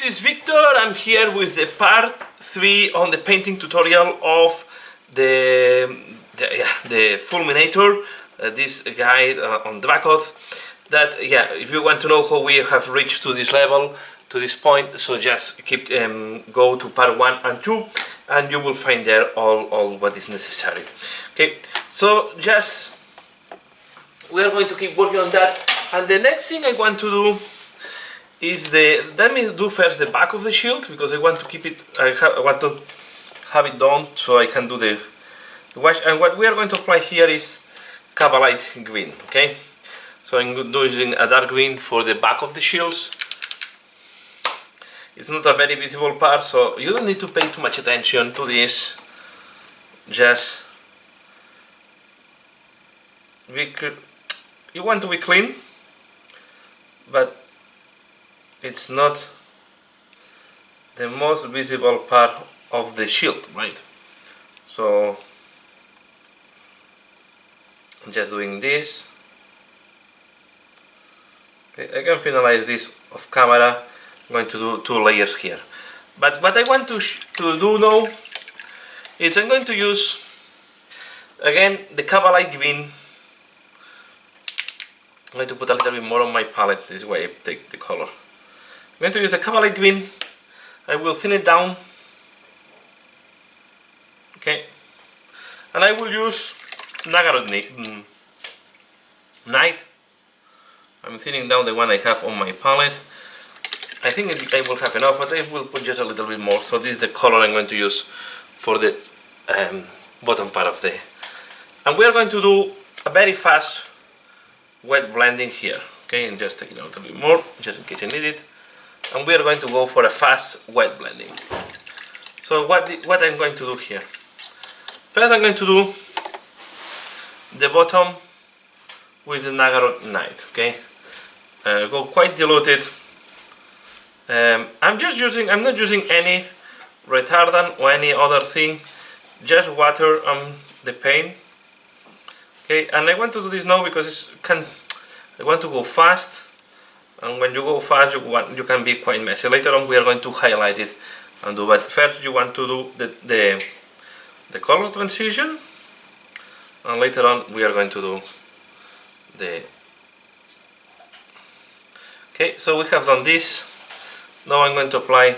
this is Victor. I'm here with the part 3 on the painting tutorial of the Fulminator, this guide on Dracoth. That, yeah, if you want to know how we have reached to this level, to this point, so just keep go to part 1 and 2 and you will find there all what is necessary. Okay, so just we are going to keep working on that, and the next thing I want to do is let me do first the back of the shield, because I want to keep it, I want to have it done so I can do the wash. And what we are going to apply here is Cavalite green. Okay, so I'm using a dark green for the back of the shields. It's not a very visible part, so you don't need to pay too much attention to this. Just you want to be clean, but it's not the most visible part of the shield, right? So I'm just doing this. Okay, I can finalize this off camera. I'm going to do 2 layers here, but what I want to do now is I'm going to use again the Cavalite green. I'm going to put a little bit more on my palette, this way I take the color. I'm going to use the Cavalite green. I will thin it down. Okay, and I will use Nagaroth Night. I'm thinning down the one I have on my palette. I think I will have enough, but I will put just a little bit more. So this is the color I'm going to use for the bottom part of the. And we are going to do a very fast wet blending here. Okay, and just take it out a little bit more, just in case I need it. And we are going to go for a fast wet blending. So what I'm going to do here? First, I'm going to do the bottom with the Nagaroth Night. Okay, go quite diluted. I'm not using any retardant or any other thing, just water on the paint. Okay, and I want to do this now because I want to go fast, and when you go fast you can be quite messy. Later on we are going to highlight it and do, but first you want to do the color transition, and later on we are going to do the. Okay, so we have done this. Now I'm going to apply,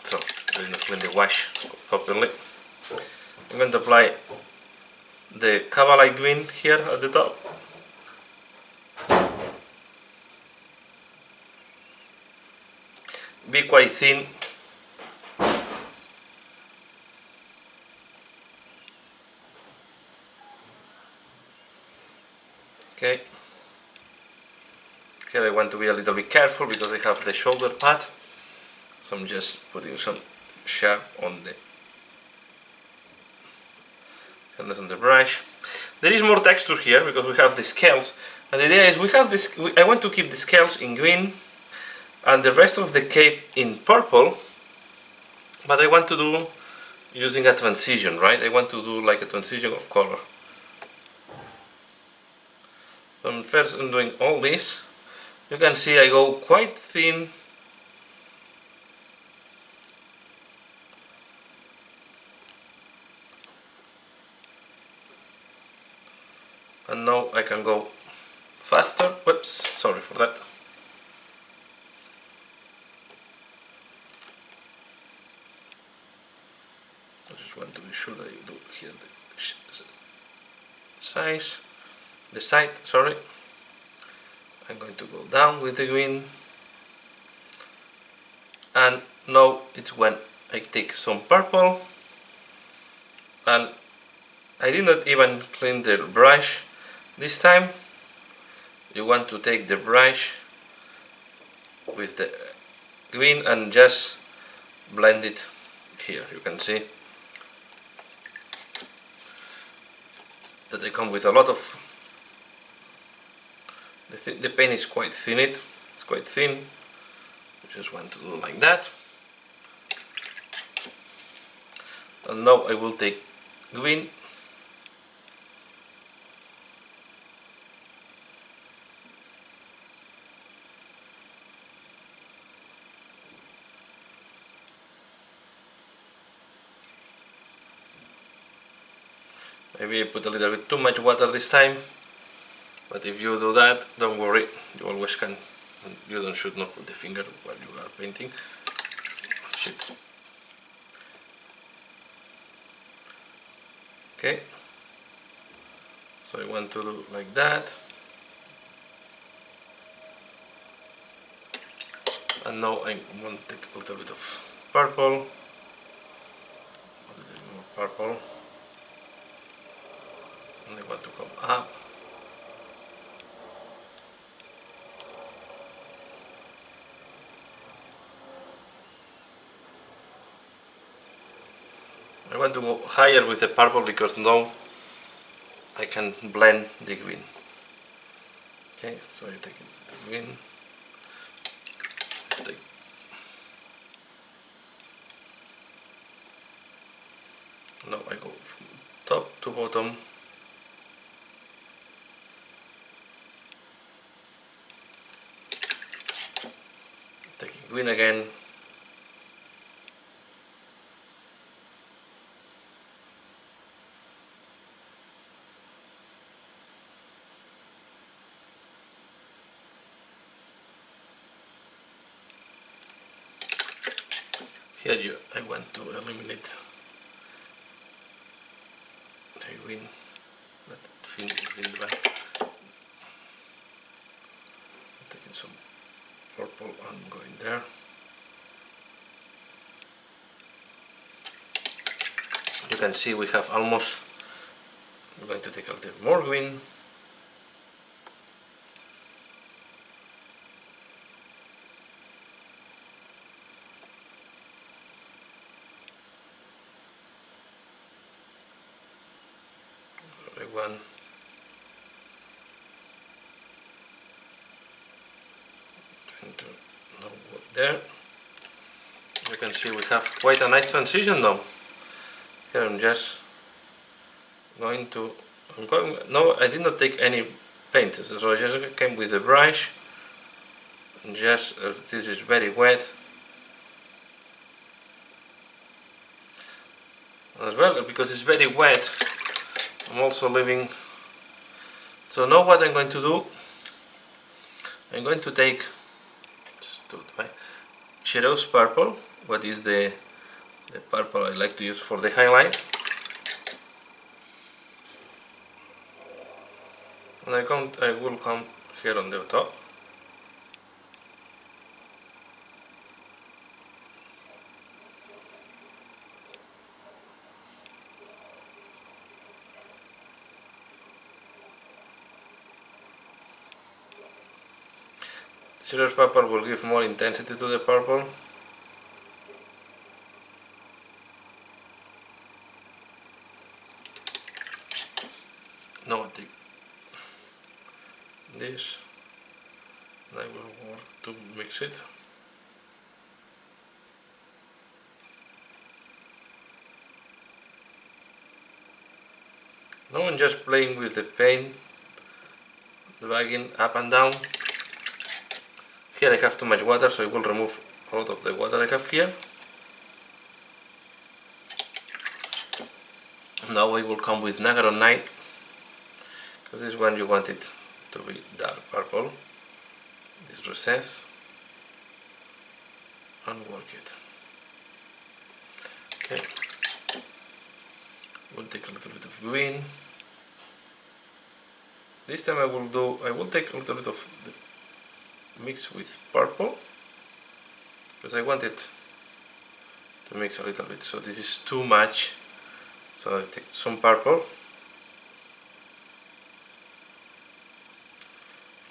so I did not clean the wash properly. I'm going to apply the Cavalite green here at the top. Be quite thin. Okay. Here I want to be a little bit careful because I have the shoulder pad, so I'm just putting some sharp on the brush. There is more texture here because we have the scales, and the idea is we have this. I want to keep the scales in green and the rest of the cape in purple, but I want to do using a transition, right? I want to do like a transition of color. So first I'm doing all this. You can see I go quite thin. And now I can go faster. Whoops, sorry for that. I just want to be sure that you do here the side, sorry. I'm going to go down with the green, and now it's when I take some purple, and I did not even clean the brush this time. You want to take the brush with the green and just blend it here. You can see that I come with a lot of. The paint is quite thin. It's quite thin. You just want to do like that. And now I will take green Maybe I put a little bit too much water this time, but if you do that, don't worry, you always can. You should not put the finger while you are painting. Shit. Okay, so I want to do like that, and now I want to take a little bit of purple, a little more purple, and I want to come up. I want to go higher with the purple because now I can blend the green. Okay, so I take the green. Now I go from top to bottom. Taking green again. Here I want to eliminate the green, let it finish in the back. I'm taking some purple and going there. You can see we have almost, I'm going to take a little more green. One. Going to now go there. You can see we have quite a nice transition now. Here I'm just going to. No, I did not take any paint, so I just came with a brush. And just this is very wet. As well, because it's very wet, I'm also leaving. So now what I'm going to do, I'm going to take just do my shadows purple, what is the purple I like to use for the highlight, and I will come here on the top. Shadows purple will give more intensity to the purple. Now I take this, and I will work to mix it. Now I'm just playing with the paint, dragging up and down. Here I have too much water, so I will remove a lot of the water I have here. Now I will come with Nagaron Night, because this one you want it to be dark purple, this recess, and work it. Okay, we'll take a little bit of green. This time I will take a little bit of the mix with purple, because I want it to mix a little bit, so this is too much, so I take some purple,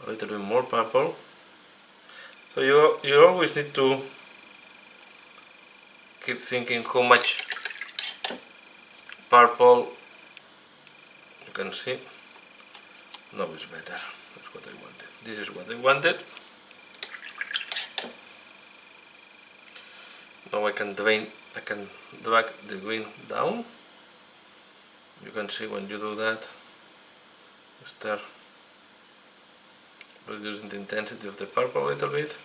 a little bit more purple. So you always need to keep thinking how much purple. You can see now it's better. That's what I wanted. This is what I wanted. Now I can drag the green down. You can see when you do that, you start reducing the intensity of the purple a little bit.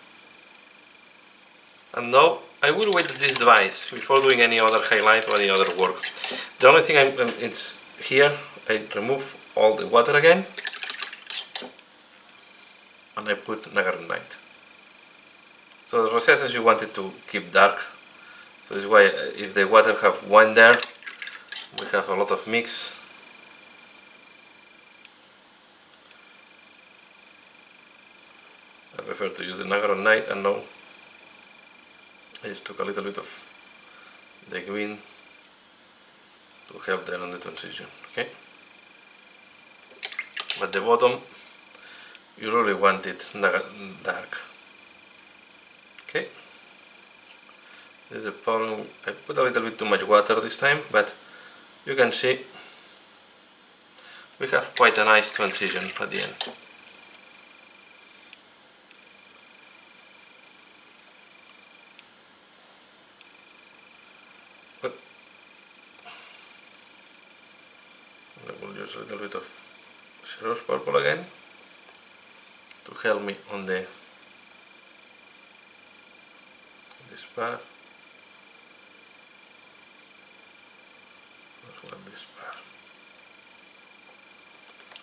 And now I will wait that this dries before doing any other highlight or any other work. The only thing it's here, I remove all the water again, and I put Nagaran Night. So the recesses you wanted to keep dark, so this is why if the water have wine there, we have a lot of mix. I prefer to use the Nagaran Night, and now I just took a little bit of the green to help there on the transition, okay? At the bottom, you really want it dark, okay? This is the problem. I put a little bit too much water this time, but you can see we have quite a nice transition at the end. I will use a little bit of Ceros purple again to help me on this part. This part.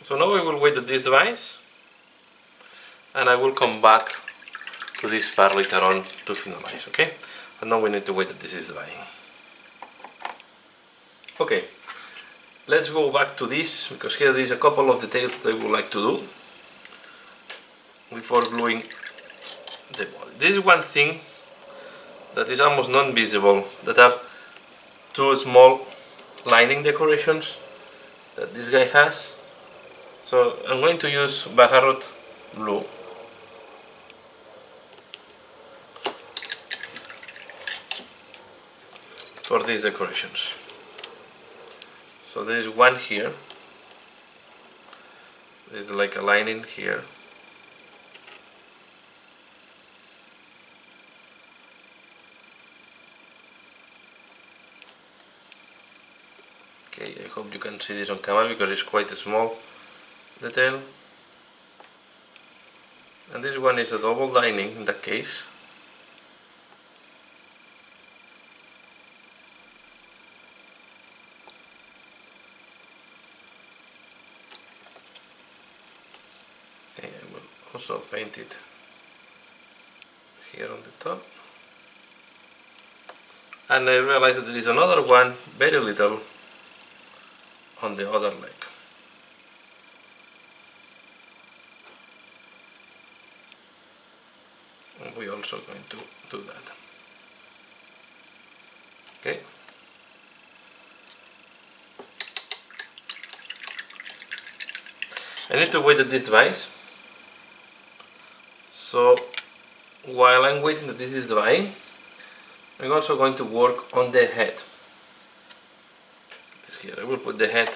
So now I will wait that this dries, and I will come back to this part later on to finalize, okay? And now we need to wait that this is drying. Okay, let's go back to this, because here there is a couple of details that I would like to do before gluing the body. This is one thing that is almost non-visible, that are two small lining decorations that this guy has. So I'm going to use Bagarot blue for these decorations. So there is one here, there is like a lining here. Okay, I hope you can see this on camera because it's quite a small detail. And this one is a double lining in that case. Okay, I will also paint it here on the top. And I realized that there is another one, very little, on the other leg. And we're also going to do that. Okay. I need to wait that this dries. So while I'm waiting that this is drying, I'm also going to work on the head. This here, I will put the head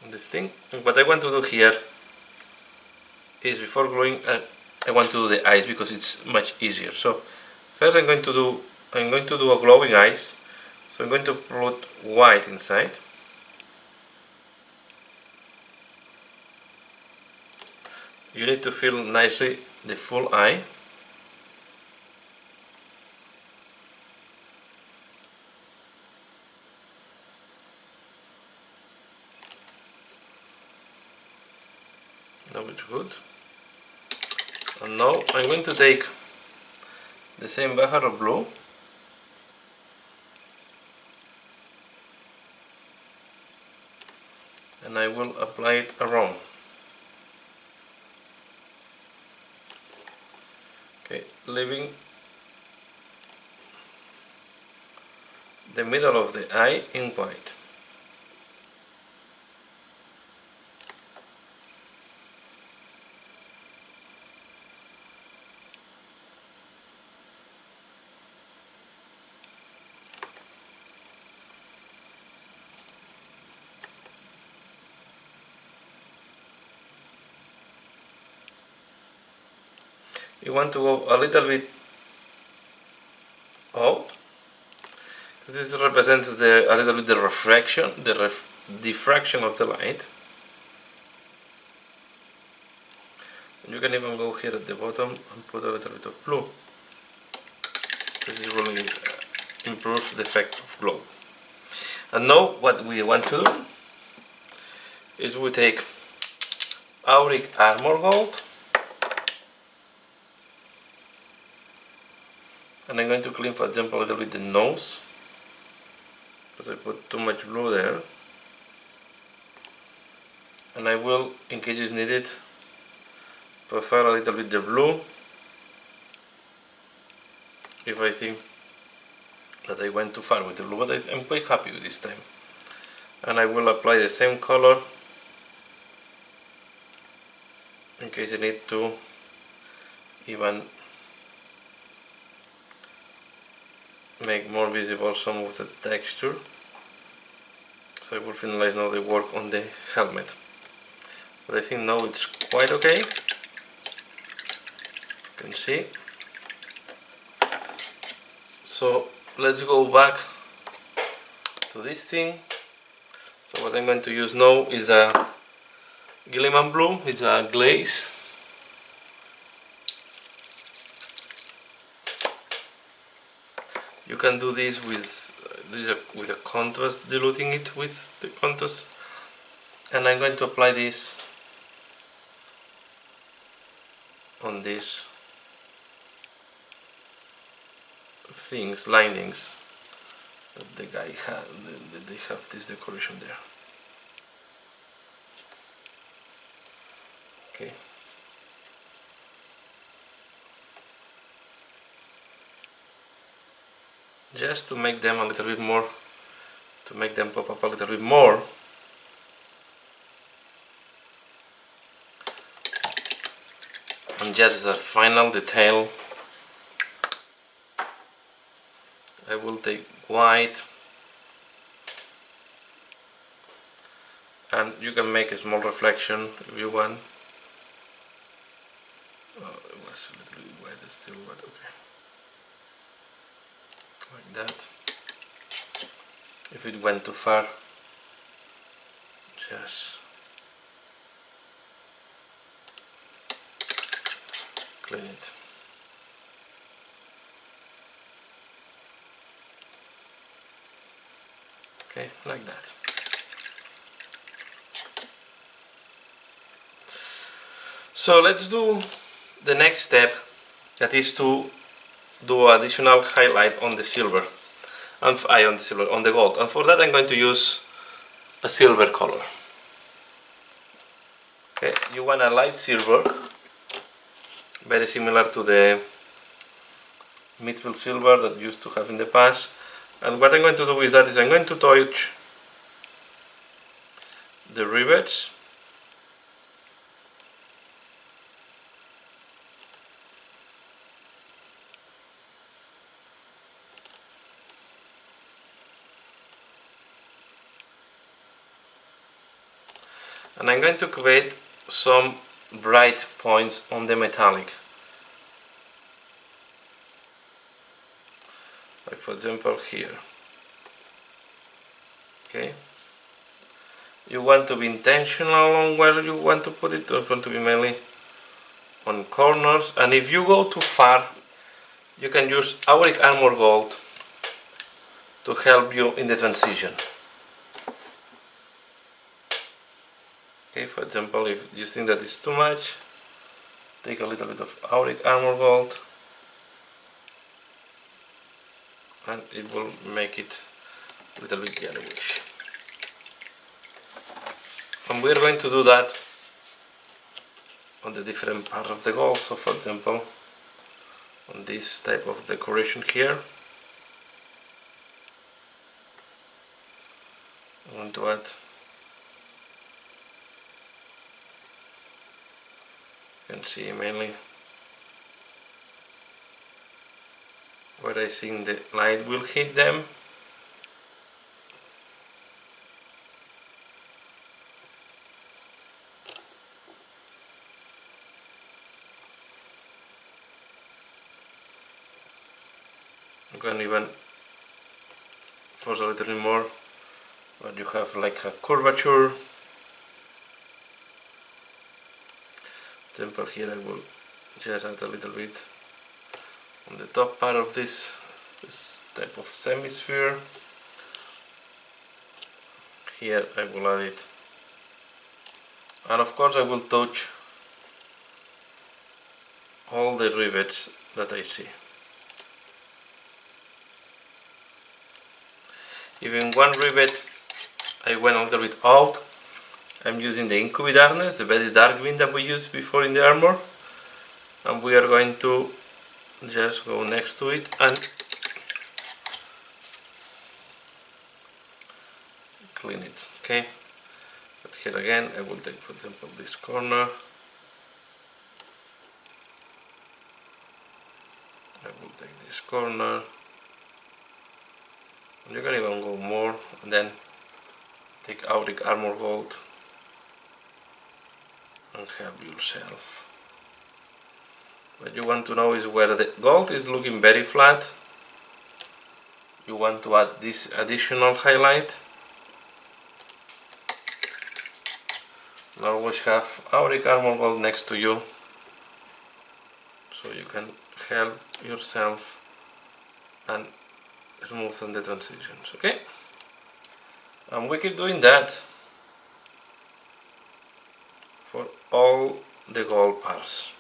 on this thing. And what I want to do here is, before gluing, I want to do the eyes because it's much easier. So first I'm going to do a glowing eyes. So I'm going to put white inside. You need to fill nicely the full eye. Now it's good. And now I'm going to take the same Bagarot blue and I will apply it around. Okay, leaving the middle of the eye in white. You want to go a little bit out. This represents a little bit the refraction, diffraction of the light. You can even go here at the bottom and put a little bit of blue. This is really improve the effect of glow. And now what we want to do is we take Auric Armor Gold, and I'm going to clean, for example, a little bit the nose, because I put too much blue there, and I will, in case it's needed, prefer a little bit the blue if I think that I went too far with the blue, but I'm quite happy with this time. And I will apply the same color in case I need to even make more visible some of the texture. So I will finalize now the work on the helmet. But I think now it's quite okay. You can see. So let's go back to this thing. So what I'm going to use now is a Gilliman Blue. It's a glaze. You can do this with a contrast, diluting it with the contrast. And I'm going to apply this on these things, linings that the guy had. They have this decoration there. Okay. Just to make them a little bit more, to make them pop up a little bit more. And just the final detail, I will take white, and you can make a small reflection if you want. Oh, it was a little bit white, still white, okay. Like that. If it went too far, just clean it. Okay, like that. So let's do the next step, that is to do additional highlight on the silver, and on the gold. And for that I'm going to use a silver color. Okay, you want a light silver, very similar to the midfield silver that you used to have in the past. And what I'm going to do with that is I'm going to touch the rivets. And I'm going to create some bright points on the metallic. Like for example here. Okay. You want to be intentional on where you want to put it. You want to be mainly on corners. And if you go too far, you can use Auric Armor Gold to help you in the transition. Okay, for example, if you think that is too much, take a little bit of Auric Armor Gold, and it will make it a little bit yellowish. And we're going to do that on the different parts of the gold. So for example, on this type of decoration here, I want to add you can see mainly where I think the light will hit them. You can even force a little bit more, but you have like a curvature. Temper here I will just add a little bit on the top part of this type of semisphere. Here I will add it, and of course I will touch all the rivets that I see. Even one rivet I went a little bit out. I'm using the Incubit harness, the very dark green that we used before in the armor, and we are going to just go next to it and clean it. Okay, but here again I will take, for example, this corner. I will take this corner. You can even go more, and then take Auric Armor Gold and help yourself. What you want to know is where the gold is looking very flat, you want to add this additional highlight. And always have Auric Armor Gold next to you, so you can help yourself and smoothen the transitions, okay? And we keep doing that for all the gold parts.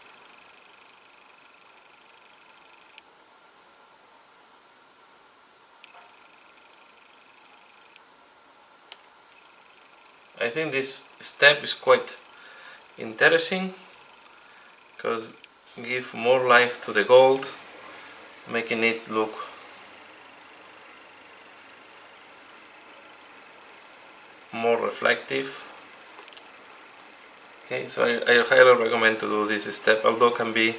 I think this step is quite interesting because give more life to the gold, making it look more reflective. Okay, so I highly recommend to do this step, although it can be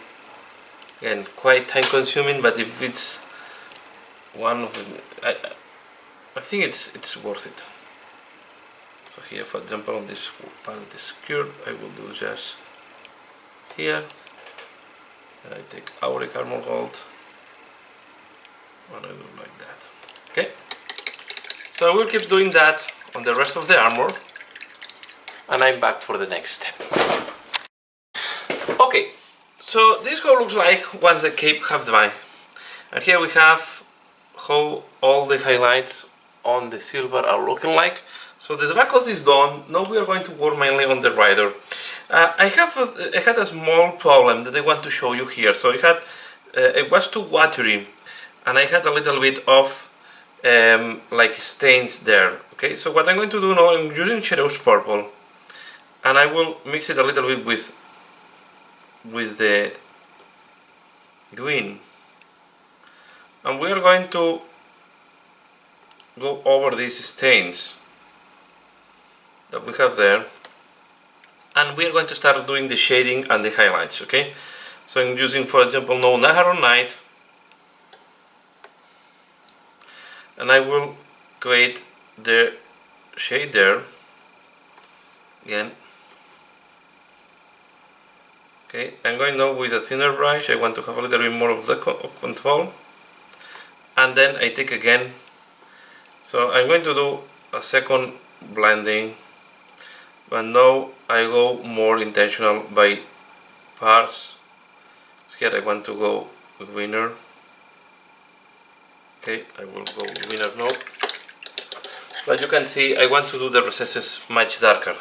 again quite time consuming, but if it's one of the, I think it's worth it. So here, for example, on this part of the skirt, I will do just here, and I take Auric Armor Gold, and I do like that. Okay, so I will keep doing that on the rest of the armor, and I'm back for the next step. Okay, so this is how it looks like once the cape have dried, and here we have how all the highlights on the silver are looking like. So the Dracoth is done. Now we are going to work mainly on the rider. I had a small problem that I want to show you here. So it was too watery, and I had a little bit of like stains there. Okay, so what I'm going to do now, I'm using Cheryl's purple, and I will mix it a little bit with the green, and we are going to go over these stains that we have there, and we are going to start doing the shading and the highlights. Okay, so I'm using, for example, now Nahar Night, and I will create the shade there again. Okay, I'm going now with a thinner brush. I want to have a little bit more of the control, and then I take again. So I'm going to do a second blending, but now I go more intentional by parts. So here I want to go greener. Okay, I will go greener now. But you can see I want to do the recesses much darker.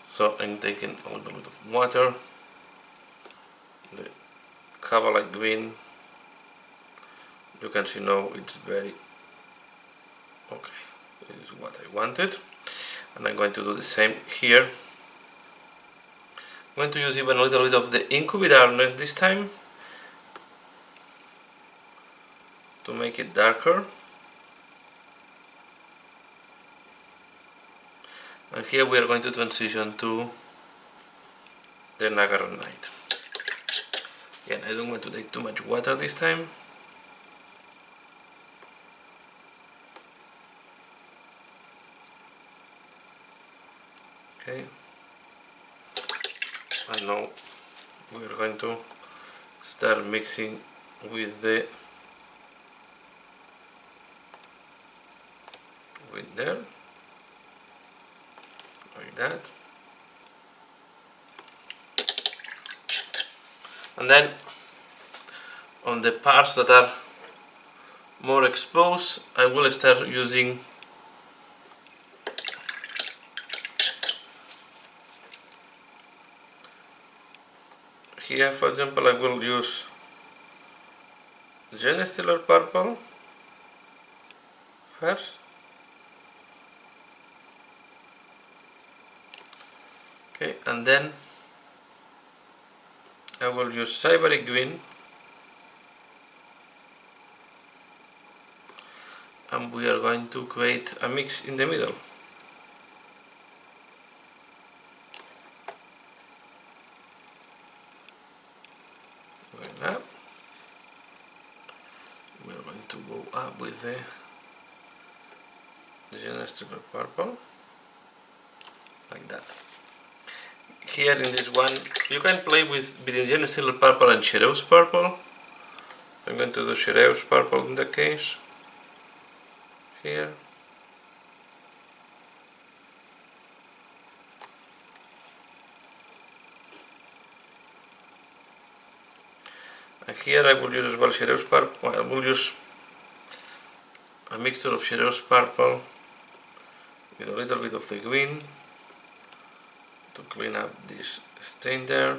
So I'm taking a little bit of water, the Cavalite green. You can see now it's very okay. This is what I wanted, and I'm going to do the same here. I'm going to use even a little bit of the Incubit darkness this time to make it darker. And here we are going to transition to the Nagaran Night. Again, I don't want to take too much water this time. Okay. And now we are going to start mixing with the there, like that. And then on the parts that are more exposed, I will start using here, for example, I will use Genestealer purple first. Okay, and then I will use Cyberry green, and we are going to create a mix in the middle. Like that. We are going to go up with the Genestealer purple, like that. Here in this one, you can play with between Genestealer purple and Chereus purple. I'm going to do Chereus purple in the case. Here. And here I will use as well Chereus purple. I will use a mixture of Chereus purple with a little bit of the green to clean up this stain there.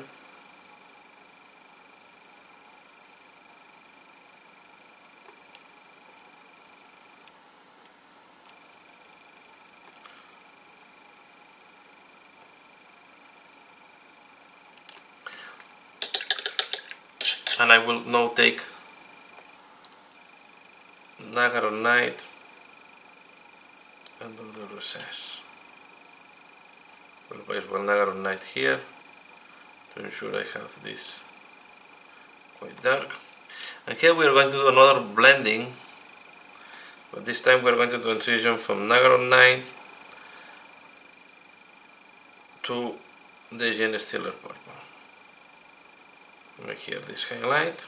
And I will now take Nagaron Knight and do the recess. We'll place one Nagaron Knight here to ensure I have this quite dark. And here we are going to do another blending, but this time we are going to transition from Nagaron Knight to the Genestealer purple. Make here this highlight.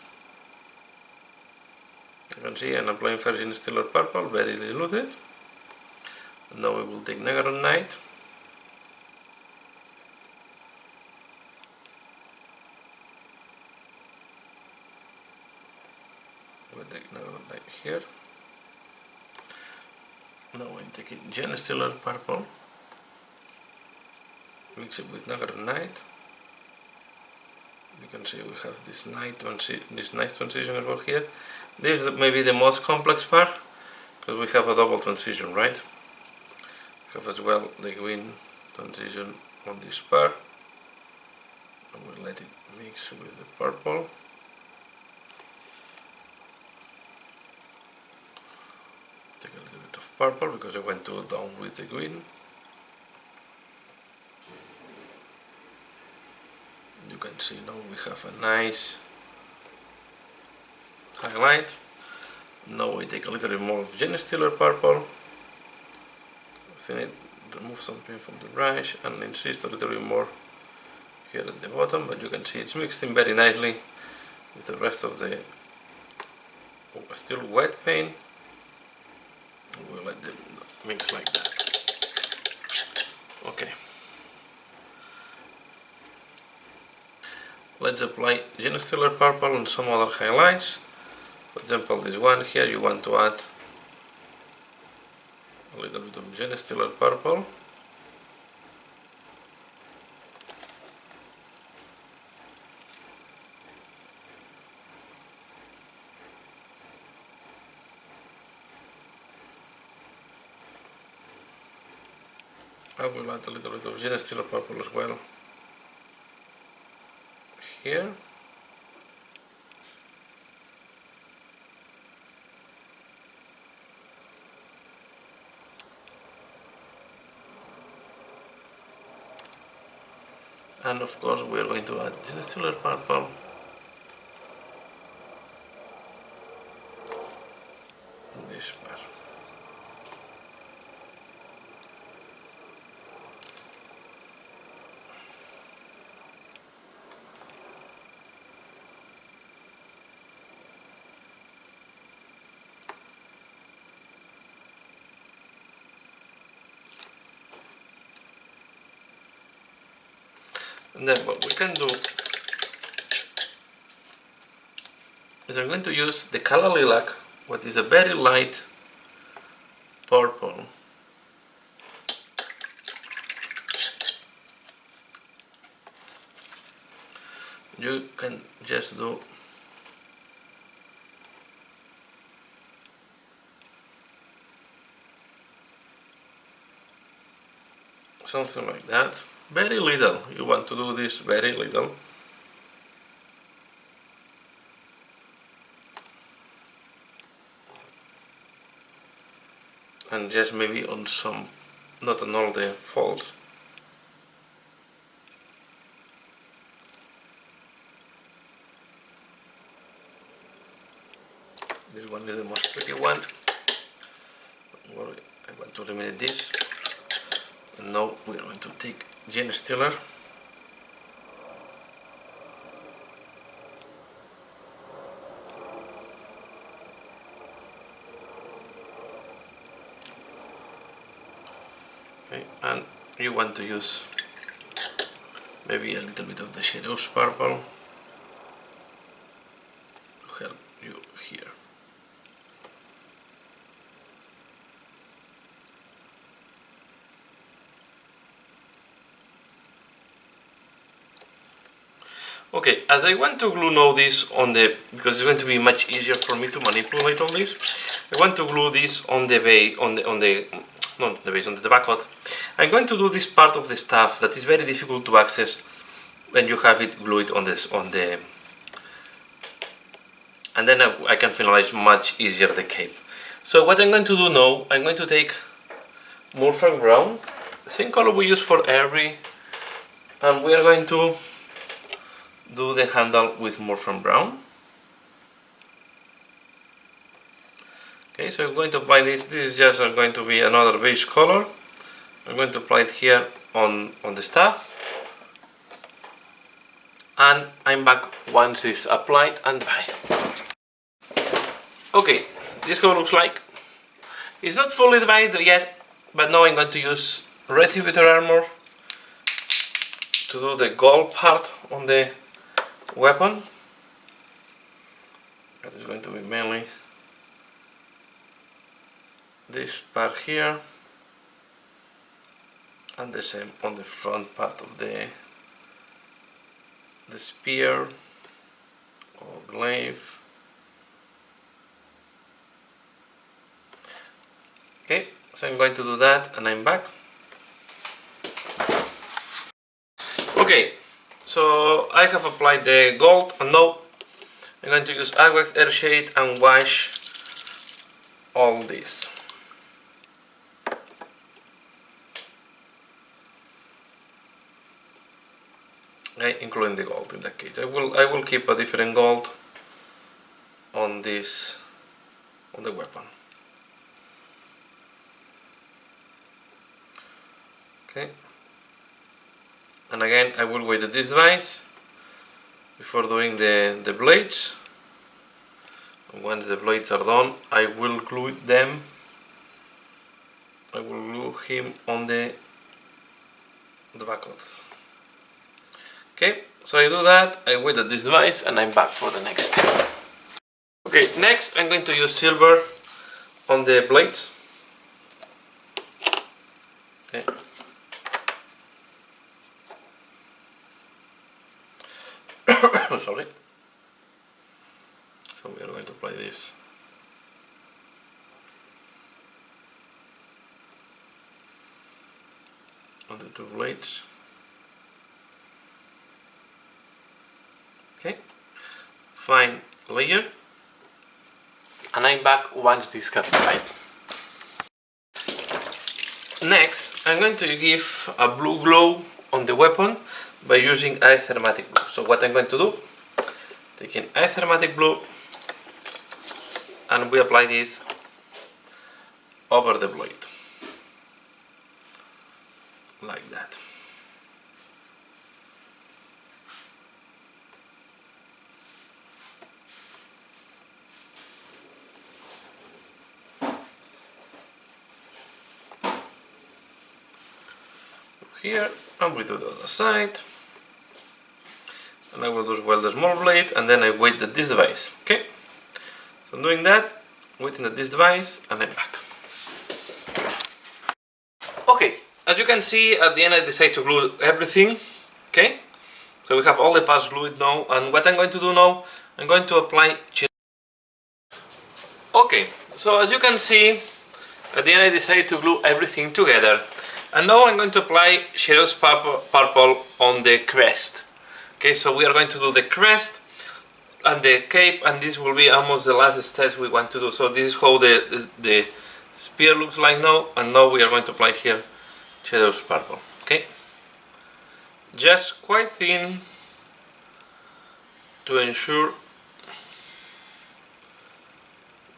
You can see I'm applying first Genestealer purple, very diluted. And now we will take Nagaron Knight. We'll take Nagaron Knight here. Now I'm taking Genestealer purple. Mix it with Nagaron Knight. You can see we have this nice transition as well here. This is maybe the most complex part, because we have a double transition, right? We have as well the green transition on this part, and we'll let it mix with the purple. Take a little bit of purple because I went too down with the green. You can see now we have a nice highlight. Now we take a little bit more of Genestealer purple, thin it, remove something from the brush, and insist a little bit more here at the bottom, but you can see it's mixed in very nicely with the rest of the still wet paint. We'll let them mix like that. Okay. Let's apply Genestealer purple and some other highlights. For example, this one here, you want to add a little bit of Genestealer purple. I will add a little bit of Genestealer purple as well here. And of course we are going to add Genestealer purple in this part. And then what we can do is I'm going to use the Kala Lilac what is a very light purple. You can just do something like that. Very little. You want to do this very little. And just maybe on some, not on all the folds. This one is the most tricky one. Don't worry, I want to eliminate this. And now we're going to take Gene Stealer. Okay, and you want to use maybe a little bit of the shadows purple to help you here. Okay, as I want to glue now this on the, because it's going to be much easier for me to manipulate all this, I want to glue this on the base, on the Dracothian. I'm going to do this part of the stuff that is very difficult to access when you have it glued on this, and then I can finalize much easier the cape. So what I'm going to do now, I'm going to take Murphy Brown, the same color we use for every, and we are going to do the handle with Murphy Brown. Okay, so I'm going to apply this. This is just going to be another base color. I'm going to apply it here on the staff, and I'm back once this is applied and dry. Okay, this is how it looks like. It's not fully dried yet, but now I'm going to use Retributor Armor to do the gold part on the weapon. That is going to be mainly this part here, and the same on the front part of the spear or glaive. Okay, so I'm going to do that and I'm back. Okay, so I have applied the gold, and now I'm going to use Aqueous Airshade and wash all this. Okay, including the gold in that case. I will keep a different gold on this, on the weapon. Okay. And again, I will wait this device before doing the blades. And once the blades are done, I will glue them. I will glue him on the Dracothian. Okay, so I do that, I wait at this device, and I'm back for the next step. Okay, next I'm going to use silver on the blades. Okay. Sorry. So we are going to apply this. On the two blades. Okay. Fine layer. And I'm back once this has dried. Next, I'm going to give a blue glow on the weapon by using Aethermatic Blue. So what I'm going to do, taking Aethermatic Blue, and we apply this over the blade, like that. Here, and we do the other side. And I will do as well the small blade, and then I wait at this device. Okay, so I'm doing that. waiting at this device, and I'm back. Okay, as you can see, at the end I decided to glue everything. Okay, so we have all the parts glued now, and what I'm going to do now, I'm going to apply. Okay, so as you can see, at the end I decided to glue everything together, and now I'm going to apply Shadows Purple on the crest. Okay, so we are going to do the crest and the cape, and this will be almost the last steps we want to do. So this is how the spear looks like now, and now we are going to apply here Shadows Purple. Okay, just quite thin to ensure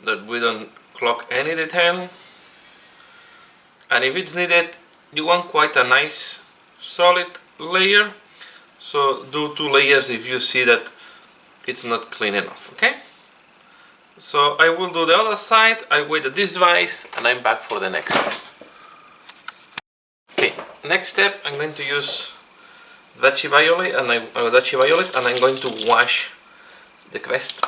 that we don't clog any detail, and if it's needed you want quite a nice solid layer, so do 2 layers if you see that it's not clean enough. Okay, so I will do the other side. I wait at this device and I'm back for the next step. Okay, next step, I'm going to use Dachi Violet, and I'm going to wash the crest.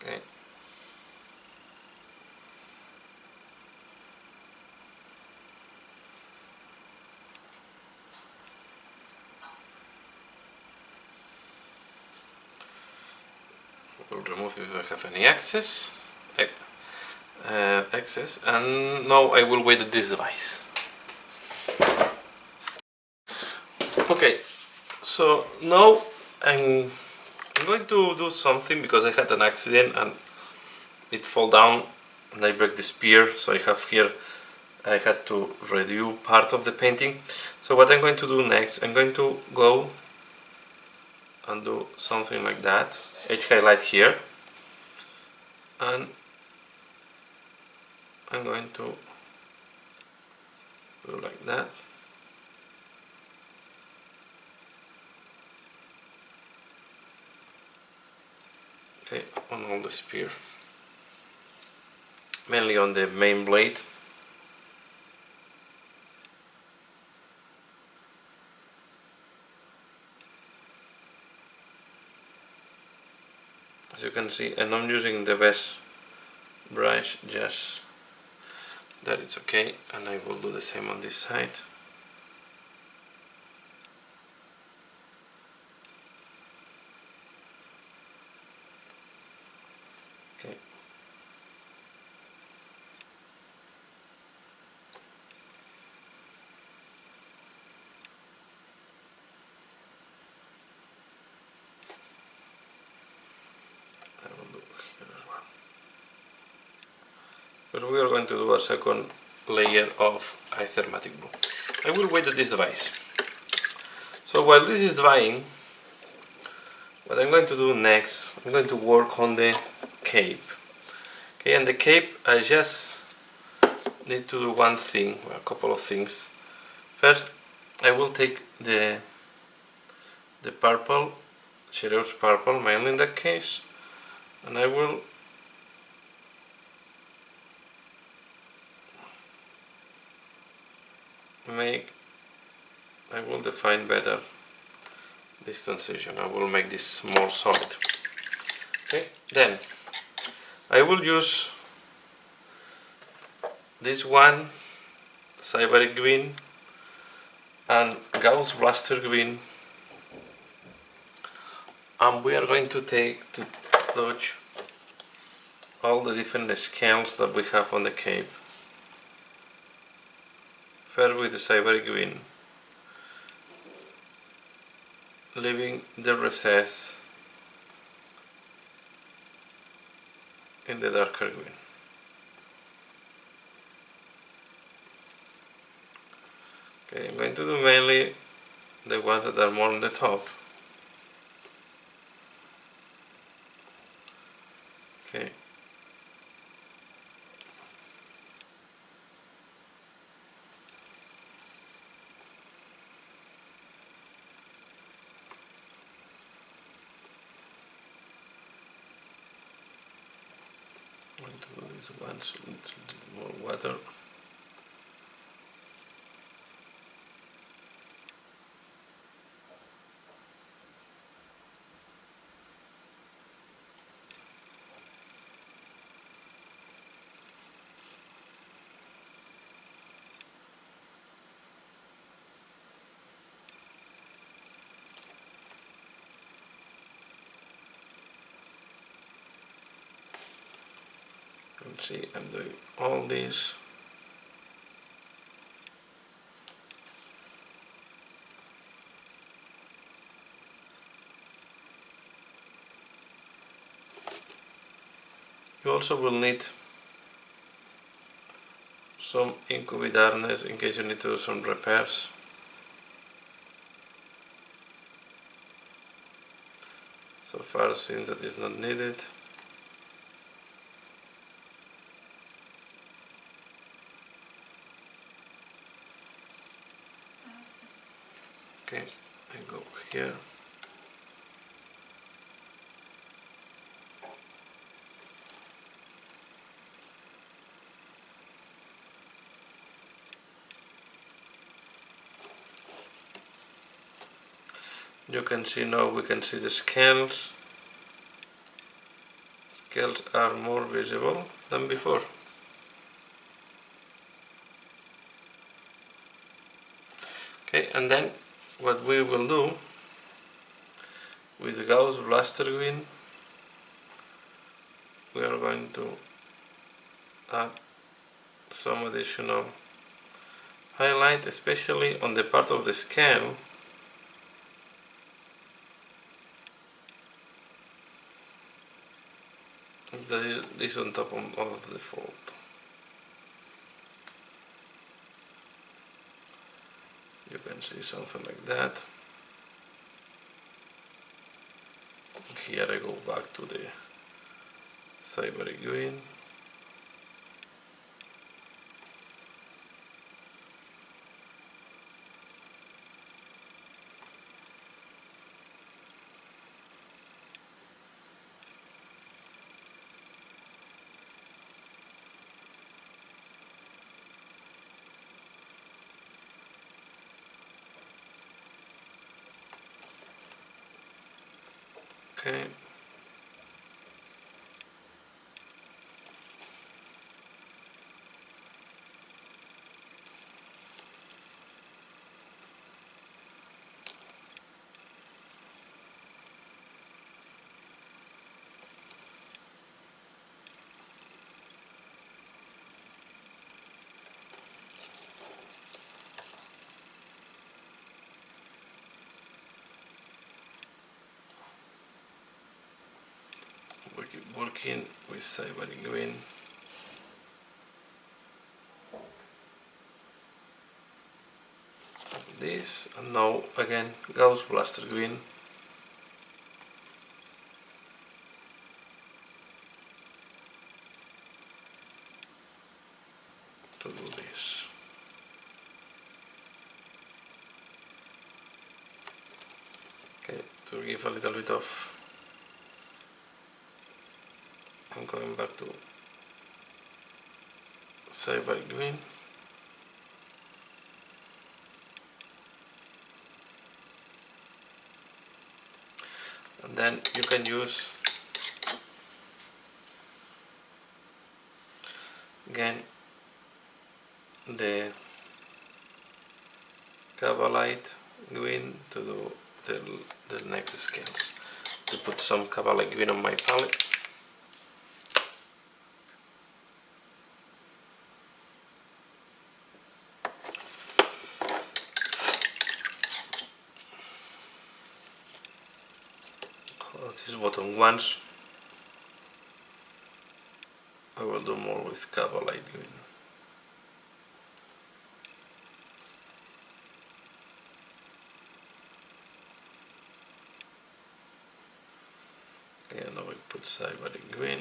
Okay. We'll remove if I have any excess, and now I will wait at this device. Okay, so now I'm going to do something because I had an accident and it fell down and I break the spear, so I have here, I had to redo part of the painting. So what I'm going to do next, I'm going to go and do something like that, edge highlight here, and I'm going to do like that. Okay, on all the spear, mainly on the main blade. As you can see, and I'm using the best brush, just that it's okay, and I will do the same on this side. Okay. I will do here as well. Because we are going to do a second layer of iThermatic blue. I will wait at this device. So while this is drying, what I'm going to do next, I'm going to work on the cape. Okay, and the cape, I just need to do one thing, or a couple of things. First, I will take the purple, Shadows Purple, mainly in that case, and I will define better this transition. I will make this more solid. Okay, then I will use this one, Cyber Green and Gauss Blaster Green, and we are going to touch all the different scales that we have on the cape. First with the Cyber Green, leaving the recess in the darker green. Okay, I'm going to do mainly the ones that are more on the top. Okay. wants a little bit more water. See, I'm doing all this. You also will need some incubate harness in case you need to do some repairs. So far, since that is not needed. Okay, I go here. You can see now, we can see the scales. Scales are more visible than before. Okay, and then what we will do with Gauss Blaster Green, we are going to add some additional highlight, especially on the part of the scale that is on top of the fold. You can see something like that. Here I go back to the Cyber Green. Okay. We keep working with Cyber Green. This, and now again Gauss Blaster Green. To do this. Okay, to give a little bit of, I'm going back to Cyber Green. And then you can use again the Cabalite Green to do the next scales. To put some Cabalite Green on my palette. These bottom ones I will do more with Cabalite Green. Okay, now we put Cyber Green.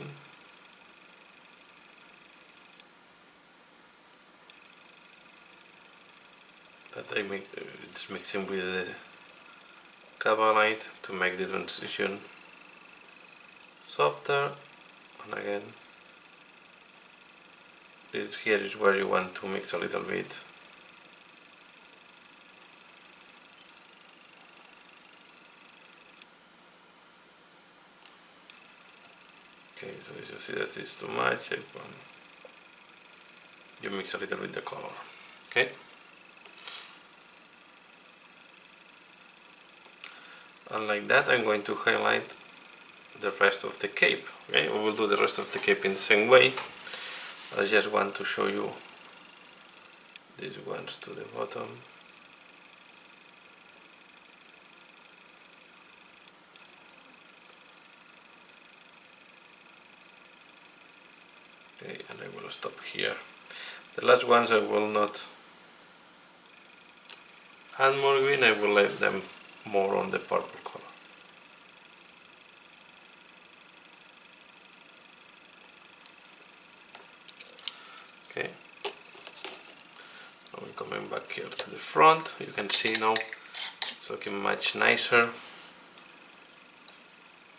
That I make, it's mixing with the Cabalite to make the transition softer, and again here is where you want to mix a little bit. Okay, so as you see that it's too much, you mix a little bit the color. Okay. And like that, I'm going to highlight the rest of the cape. Okay, we will do the rest of the cape in the same way. I just want to show you these ones to the bottom. Okay, and I will stop here. The last ones I will not add more green, I will let them more on the purple color. Okay, now we're coming back here to the front. You can see now it's looking much nicer,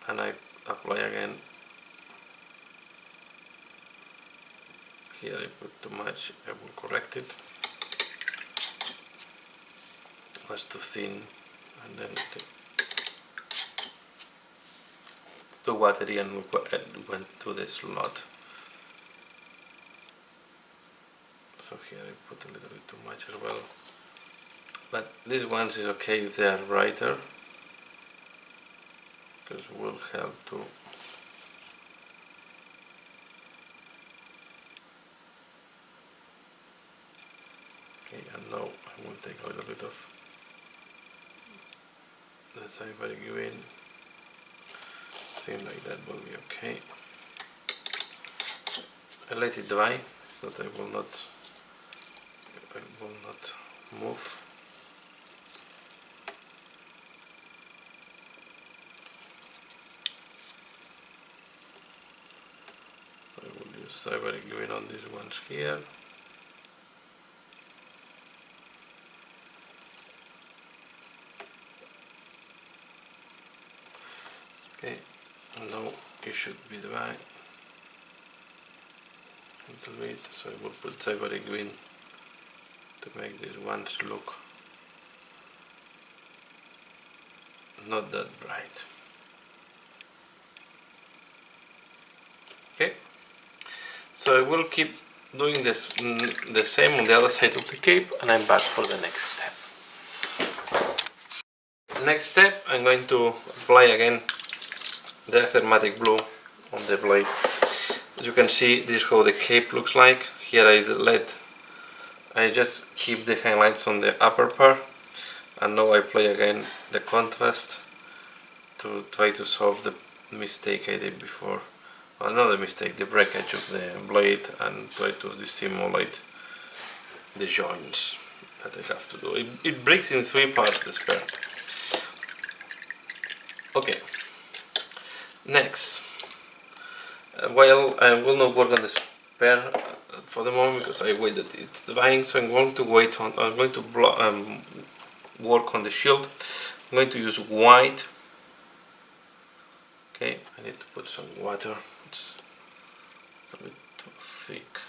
and I apply again. Here I put too much, I will correct it. It was too thin, and then too watery and went to the slot. So here I put a little bit too much as well. But these ones is okay if they are brighter, because it will help to okay, and now I will take a little bit of the ivory green. Thing like that will be okay. I let it dry so that I will not move. I will use ivory green on these ones here. Okay, now it should be dry a little bit, so I will put ivory green to make these ones look not that bright. Okay, so I will keep doing this the same on the other side of the cape, and I'm back for the next step. Next step, I'm going to apply again the thermatic blue on the blade. As you can see, this is how the cape looks like. Here I just keep the highlights on the upper part, and now I apply again the contrast to try to solve the mistake I did before. Well, not the mistake, the breakage of the blade, and try to dissimulate the joints that I have to do. It breaks in 3 parts, the spare. Okay. Next, while I will not work on the spare for the moment because I wait that it's drying, so I'm going to wait on. I'm going to work on the shield. I'm going to use white. Okay, I need to put some water. It's a bit too thick.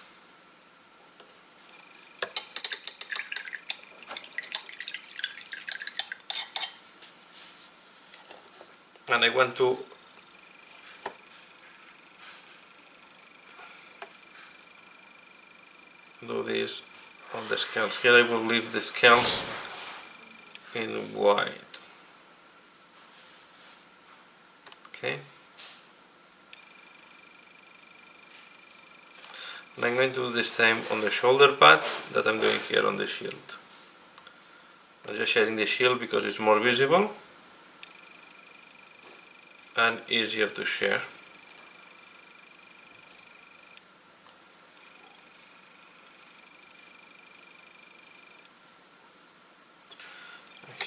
And I want to do this on the scales. Here I will leave the scales in white. Okay. And I'm going to do the same on the shoulder pad that I'm doing here on the shield. I'm just shading the shield because it's more visible and easier to share.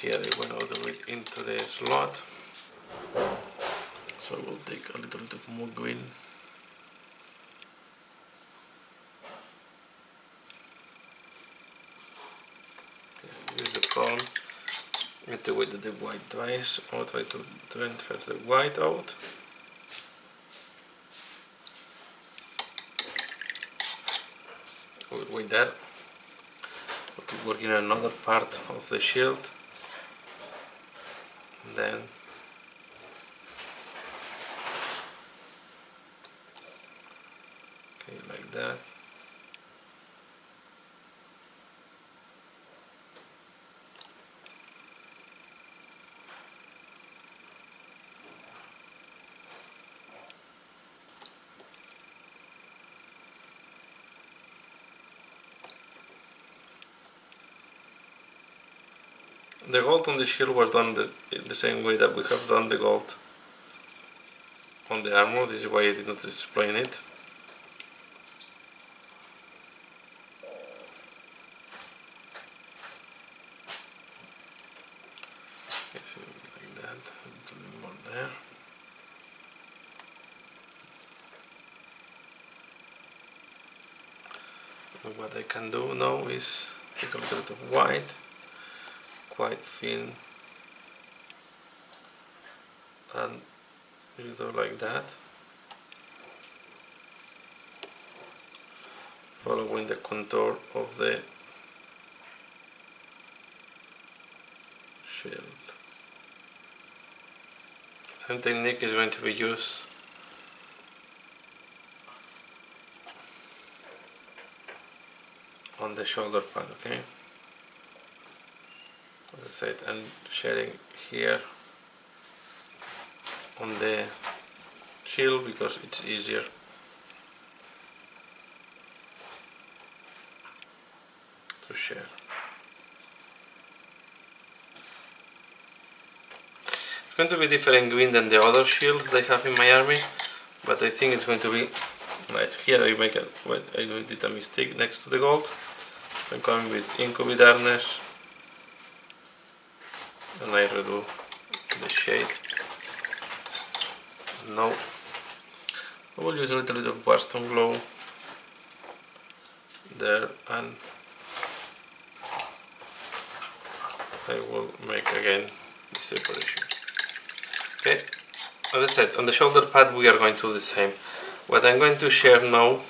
Here I went all the way into the slot, so I will take a little bit of more green. Okay, this is the problem. I need to wait that the white dries. I'll try to transfer the white out. wait there. We'll keep working on another part of the shield. And then okay, like that. The gold on the shield was done the same way that we have done the gold on the armor. This is why I did not explain it. Like that, a little bit more there. And what I can do now is take a little bit of white, quite thin, and you do like that, following the contour of the shield. Same technique is going to be used on the shoulder pad, okay? As I said, I'm sharing here on the shield because it's easier to share. It's going to be different green than the other shields they have in my army, but I think it's going to be nice. Here I did a mistake next to the gold. I'm coming with Incubi Darkness and I redo the shade. Now I will use a little bit of Barstone Glow there, and I will make again the separation. Okay, as I said, on the shoulder pad we are going to do the same. What I'm going to share now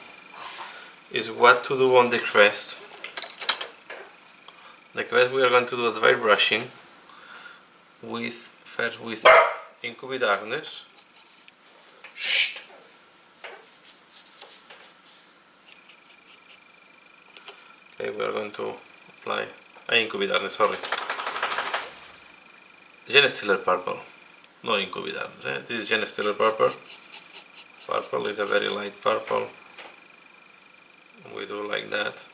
is what to do on the crest. The crest we are going to do a dry brushing first with Incubi Darkness. Shh. Okay, we are going to apply Incubi Darkness, sorry. Genestealer Purple, no Incubi Darkness, this is Genestealer Purple. Purple is a very light purple. We do like that.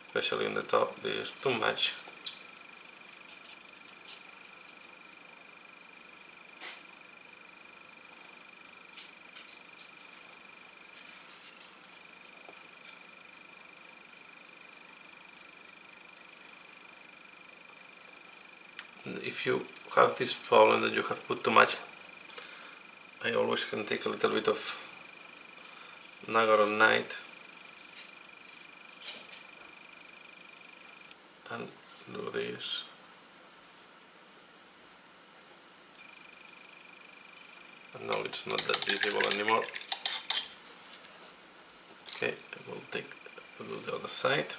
Especially in the top, there's too much. If you have this problem that you have put too much, I always can take a little bit of Nagaron Night and do this. And now it's not that visible anymore. Okay, I will do the other side.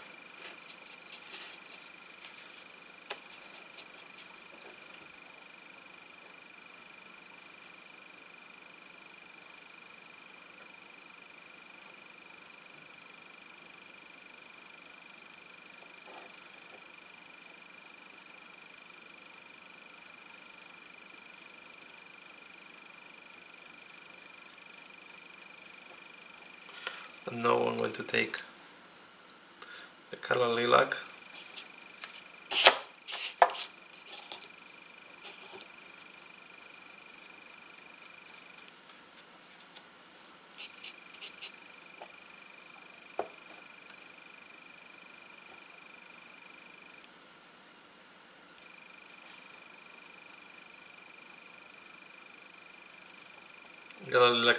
And now I'm going to take the color lilac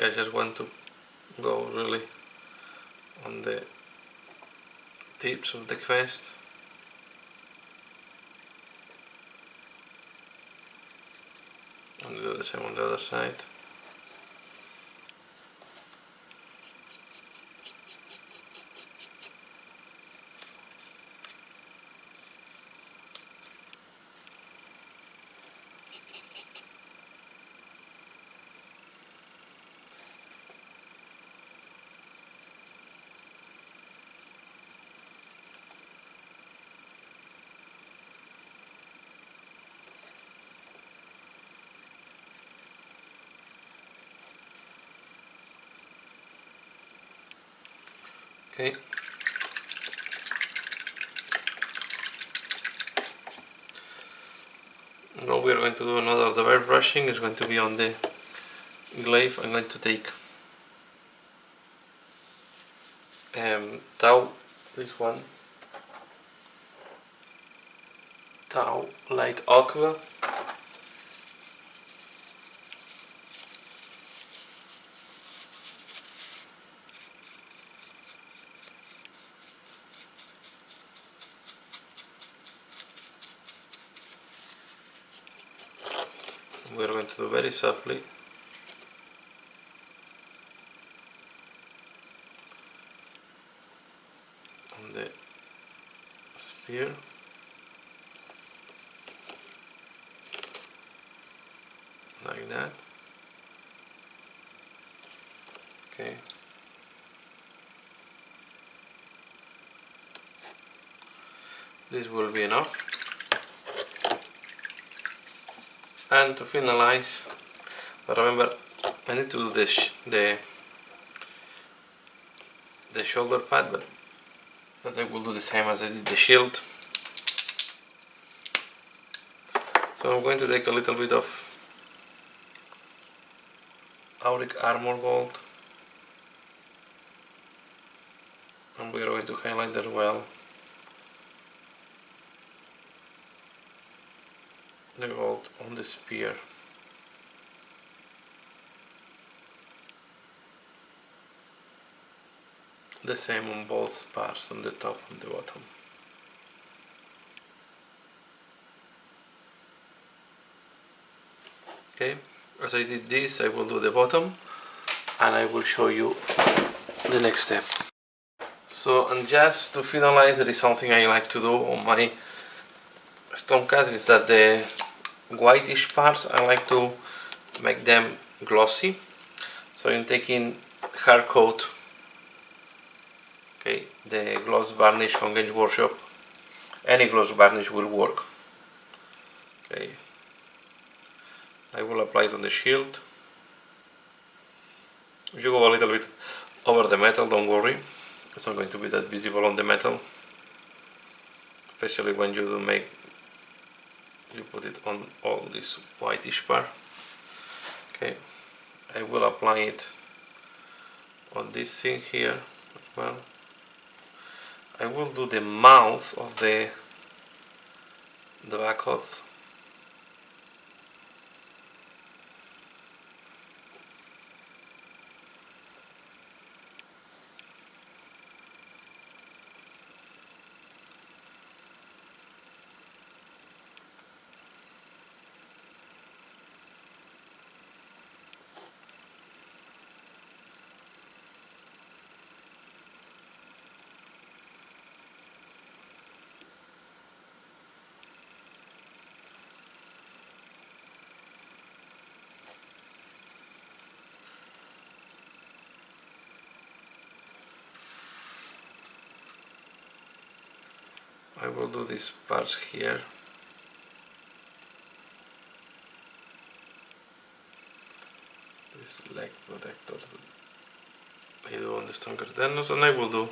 I just want to go really on the tips of the crest. And do the same on the other side. Okay. Now we are going to do another dirt brushing. It's going to be on the glaive. I'm going to take Tau, this one, Tau Light Aqua. We're going to do very softly. On the spear. Like that. Okay. This will be enough. And to finalize, but remember, I need to do the shoulder pad, but I will do the same as I did the shield. So I'm going to take a little bit of Auric Armor Gold, and we are going to highlight as well the gold on the spear. The same on both parts, on the top and the bottom. Okay, as I did this, I will do the bottom and I will show you the next step. So, and just to finalize, there is something I like to do on my Stormcast, is that the whitish parts I like to make them glossy. So I'm taking hard coat, okay, the gloss varnish from Games Workshop. Any gloss varnish will work. Okay, I will apply it on the shield. You go a little bit over the metal, don't worry, it's not going to be that visible on the metal, especially when you put it on all this whitish part. Okay, I will apply it on this thing here as well. I will do the mouth of the Dracoth. I will do these parts here. These leg protectors that I do on the stronger tendons, and I will do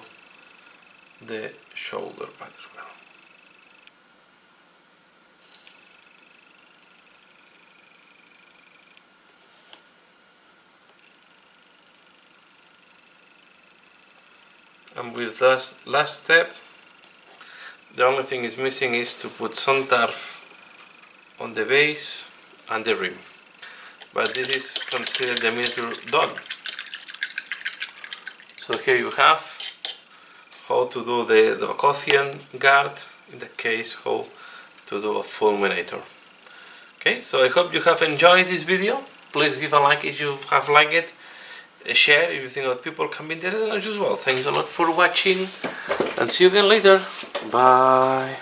the shoulder pad as well. And with that last step, the only thing is missing is to put some turf on the base and the rim. But this is considered the miniature done. So here you have how to do the Dracothian guard, in the case how to do a Fulminator. Okay, so I hope you have enjoyed this video. Please give a like if you have liked it. Share if you think that people can be interested as well. Thanks a lot for watching and see you again later. Bye.